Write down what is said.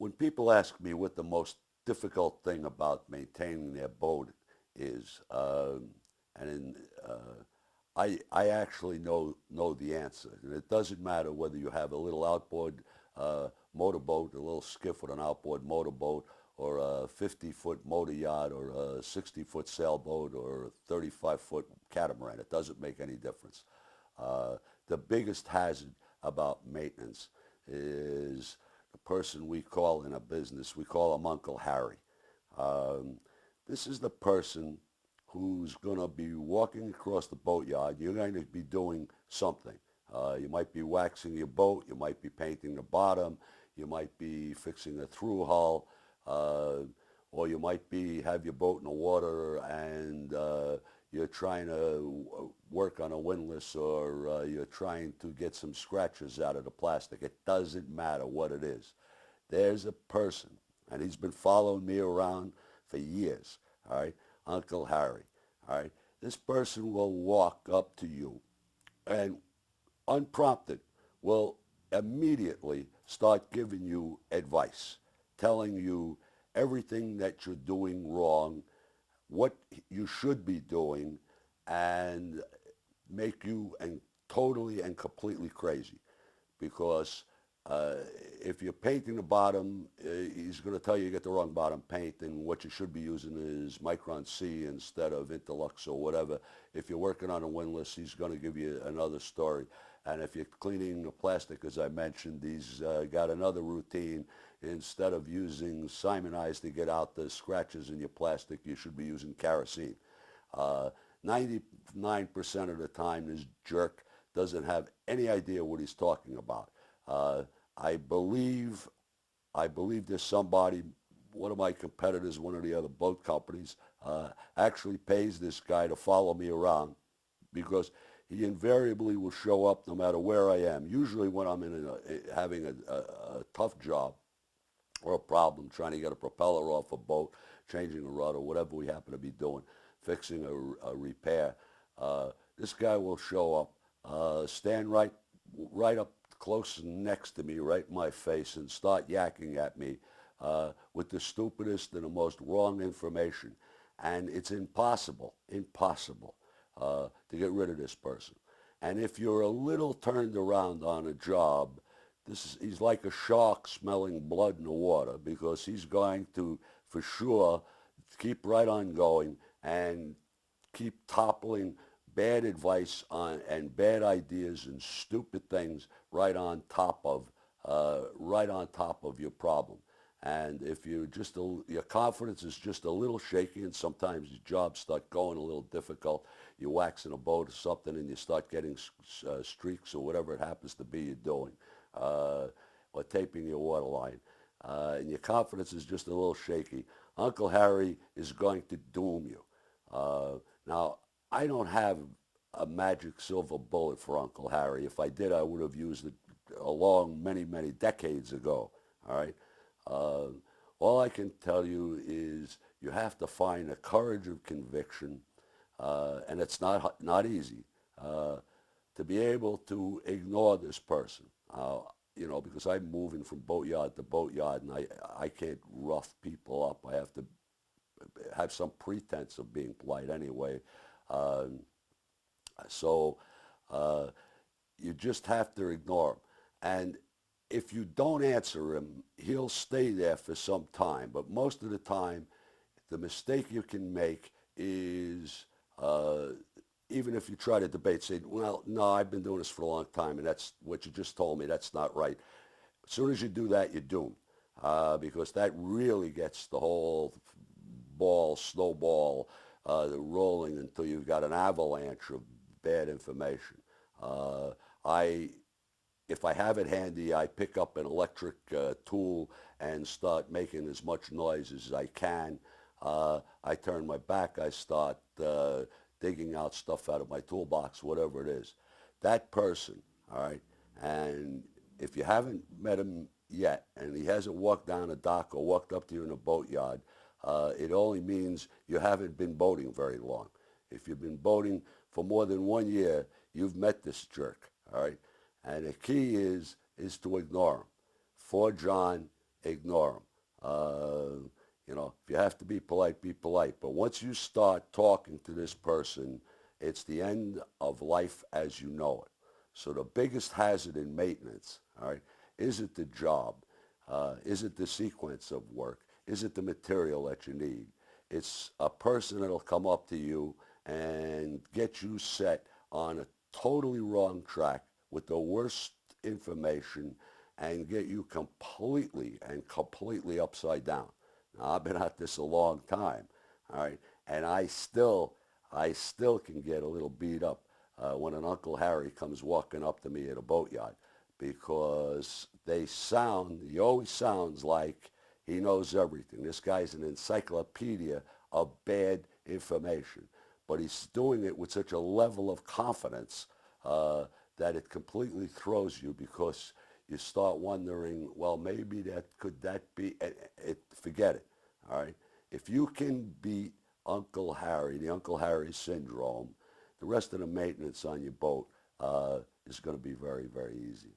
When people ask me what the most difficult thing about maintaining their boat is, and in, I actually know the answer. And it doesn't matter whether you have a little outboard motorboat, a little skiff with an outboard motorboat, or a 50-foot motor yacht, or a 60-foot sailboat, or a 35-foot catamaran. It doesn't make any difference. The biggest hazard about maintenance is the person we call in a business, we call him Uncle Harry. Um, this is the person who's going to be walking across the boatyard. You're going to be doing something. You might be waxing your boat. You might be painting the bottom. You might be fixing a through hull. Or you might be have your boat in the water and you're trying to work on a windlass, or you're trying to get some scratches out of the plastic. It doesn't matter what it is. There's a person, and he's been following me around for years, all right? Uncle Harry, all right? This person will walk up to you and, unprompted, will immediately start giving you advice, telling you everything that you're doing wrong, what you should be doing, and make you and totally and completely crazy. Because if you're painting the bottom, he's going to tell you get the wrong bottom paint, and what you should be using is Micron C instead of Interlux or whatever. If you're working on a windlass, he's going to give you another story. And if you're cleaning the plastic, as I mentioned, he's got another routine. Instead of using Simonize to get out the scratches in your plastic, you should be using kerosene. 99% of the time, this jerk doesn't have any idea what he's talking about. I believe there's somebody, one of my competitors, one of the other boat companies, actually pays this guy to follow me around, because he invariably will show up no matter where I am. Usually when I'm having a tough job or a problem, trying to get a propeller off a boat, changing a rudder, whatever we happen to be doing, fixing a repair, this guy will show up, stand right up close next to me, right in my face, and start yakking at me with the stupidest and the most wrong information. And it's impossible to get rid of this person. And if you're a little turned around on a job, he's like a shark smelling blood in the water, because he's going to, for sure, keep right on going and keep toppling bad advice on and bad ideas and stupid things right on top of your problem. And if you're just your confidence is just a little shaky, and sometimes your jobs start going a little difficult, you're waxing a boat or something, and you start getting streaks or whatever it happens to be you're doing, or taping your water line, and your confidence is just a little shaky, Uncle Harry is going to doom you. Now, I don't have a magic silver bullet for Uncle Harry. If I did, I would have used it along many decades ago. All right. All I can tell you is you have to find the courage of conviction, and it's not easy, to be able to ignore this person. Because I'm moving from boatyard to boatyard, and I can't rough people up. I have to have some pretense of being polite anyway. So you just have to ignore him. And if you don't answer him, he'll stay there for some time. But most of the time, the mistake you can make is, even if you try to debate, say, well, no, I've been doing this for a long time, and that's what you just told me. That's not right. As soon as you do that, you're doomed, because that really gets the whole snowball, rolling until you've got an avalanche of bad information. If I have it handy, I pick up an electric tool and start making as much noise as I can. I turn my back. I start digging out stuff out of my toolbox, whatever it is. That person, all right, and if you haven't met him yet, and he hasn't walked down a dock or walked up to you in a boatyard, it only means you haven't been boating very long. If you've been boating for more than 1 year, you've met this jerk, all right? And the key is to ignore him. For John, ignore them. You know, if you have to be polite, be polite. But once you start talking to this person, it's the end of life as you know it. So the biggest hazard in maintenance, all right, is it the job? Is it the sequence of work? Is it the material that you need? It's a person that'll come up to you and get you set on a totally wrong track with the worst information and get you completely upside down. Now, I've been at this a long time, all right, and I still can get a little beat up when an Uncle Harry comes walking up to me at a boatyard because he always sounds like he knows everything. This guy's an encyclopedia of bad information, but he's doing it with such a level of confidence that it completely throws you because you start wondering, well, maybe that be, forget it, all right? If you can beat Uncle Harry, the Uncle Harry syndrome, the rest of the maintenance on your boat is going to be very, very easy.